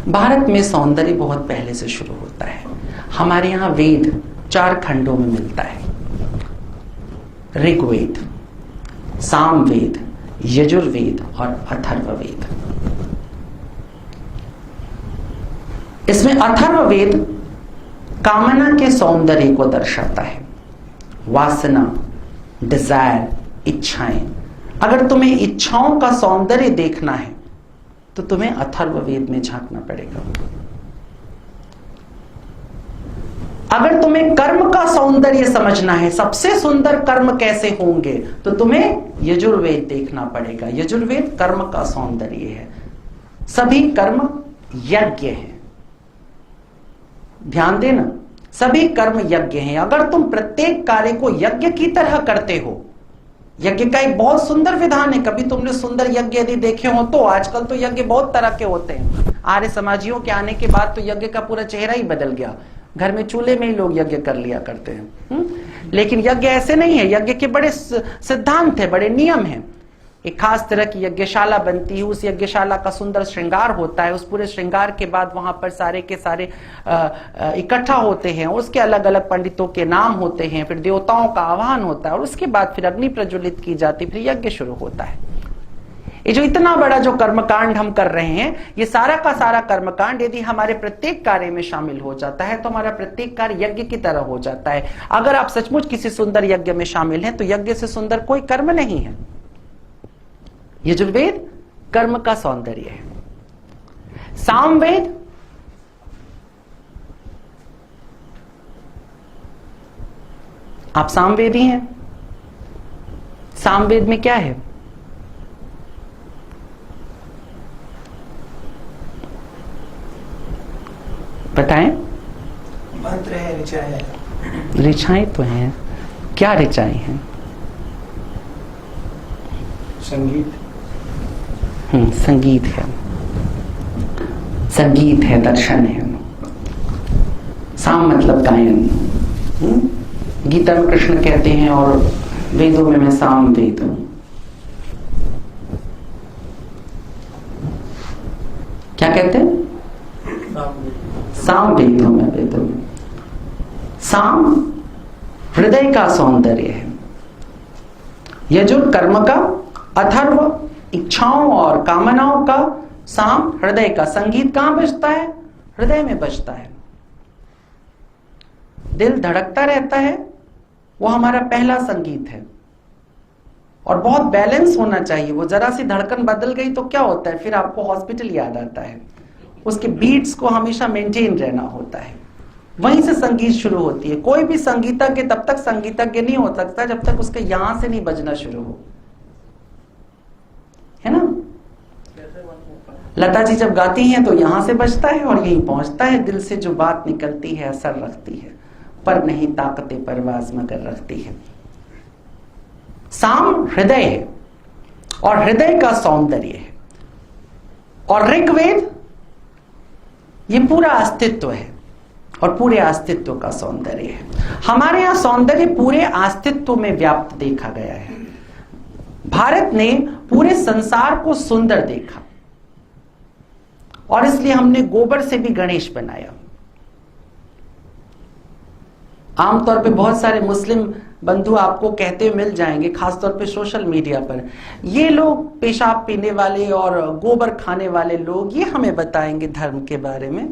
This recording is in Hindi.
भारत में सौंदर्य बहुत पहले से शुरू होता है। हमारे यहाँ वेद 4 खंडों में मिलता है। ऋग्वेद, सामवेद, यजुर्वेद और अथर्ववेद। इसमें अथर्ववेद कामना के सौंदर्य को दर्शाता है। वासना, डिजायर, इच्छाएं। अगर तुम्हें इच्छाओं का सौंदर्य देखना है तो तुम्हें अथर्ववेद में झांकना पड़ेगा। अगर तुम्हें कर्म का सौंदर्य समझना है, सबसे सुंदर कर्म कैसे होंगे, तो तुम्हें यजुर्वेद देखना पड़ेगा। यजुर्वेद कर्म का सौंदर्य है। सभी कर्म यज्ञ हैं। ध्यान देना, सभी कर्म यज्ञ हैं। अगर तुम प्रत्येक कार्य को यज्ञ की तरह करते हो, यज्ञ का एक बहुत सुंदर विधान है। कभी तुमने सुंदर यज्ञ यदि देखे हो तो आजकल तो यज्ञ बहुत तरह के होते हैं। आर्य समाजियों के आने के बाद तो यज्ञ का पूरा चेहरा ही बदल गया। घर में चूल्हे में ही लोग यज्ञ कर लिया करते हैं। लेकिन यज्ञ ऐसे नहीं है। यज्ञ के बड़े सिद्धांत है, बड़े नियम हैं। एक खास तरह की यज्ञशाला बनती है, उस यज्ञशाला का सुंदर श्रृंगार होता है। उस पूरे श्रृंगार के बाद वहां पर सारे के सारे इकट्ठा होते हैं। उसके अलग अलग पंडितों के नाम होते हैं, फिर देवताओं का आह्वान होता है और उसके बाद फिर अग्नि प्रज्वलित की जाती, फिर यज्ञ शुरू होता है। ये जो इतना बड़ा जो कर्मकांड हम कर रहे हैं, ये सारा का सारा कर्मकांड यदि हमारे प्रत्येक कार्य में शामिल हो जाता है तो हमारा प्रत्येक कार्य यज्ञ की तरह हो जाता है। अगर आप सचमुच किसी सुंदर यज्ञ में शामिल हैं तो यज्ञ से सुंदर कोई कर्म नहीं है। यजुर्वेद कर्म का सौंदर्य है। सामवेद आप सामवेदी हैं। सामवेद में क्या है? बताएं। मंत्र है, ऋचाएं है। ऋचाएं तो हैं। क्या ऋचाएं हैं? संगीत। संगीत है, संगीत है, दर्शन है। साम मतलब गायन। गीता में कृष्ण कहते हैं और वेदों में मैं साम वेद हूं। क्या कहते हैं? साम वेद हूं मैं, वेद हूं। साम हृदय का सौंदर्य है। यजुर कर्म का, अथर्व इच्छाओं और कामनाओं का, साम हृदय का। संगीत कहां बजता है? हृदय में बजता है। दिल धड़कता रहता है, वो हमारा पहला संगीत है। और बहुत बैलेंस होना चाहिए। वो जरा सी धड़कन बदल गई तो क्या होता है, फिर आपको हॉस्पिटल याद आता है। उसके बीट्स को हमेशा मेंटेन रहना होता है। वहीं से संगीत शुरू होती है। कोई भी संगीतज्ञ तब तक संगीतज्ञ नहीं हो सकता जब तक उसके यहां से नहीं बजना शुरू हो, है ना। लता जी जब गाती हैं तो यहां से बजता है और यहीं पहुंचता है। दिल से जो बात निकलती है असर रखती है, पर नहीं ताकते परवाज मगर रखती है। साम हृदय है और हृदय का सौंदर्य है। और ऋग्वेद ये पूरा अस्तित्व है और पूरे अस्तित्व का सौंदर्य है। हमारे यहां सौंदर्य पूरे अस्तित्व में व्याप्त देखा गया है। भारत ने पूरे संसार को सुंदर देखा और इसलिए हमने गोबर से भी गणेश बनाया। आमतौर पे बहुत सारे मुस्लिम बंधु आपको कहते हुए मिल जाएंगे, खासतौर पे सोशल मीडिया पर, ये लोग पेशाब पीने वाले और गोबर खाने वाले लोग ये हमें बताएंगे धर्म के बारे में।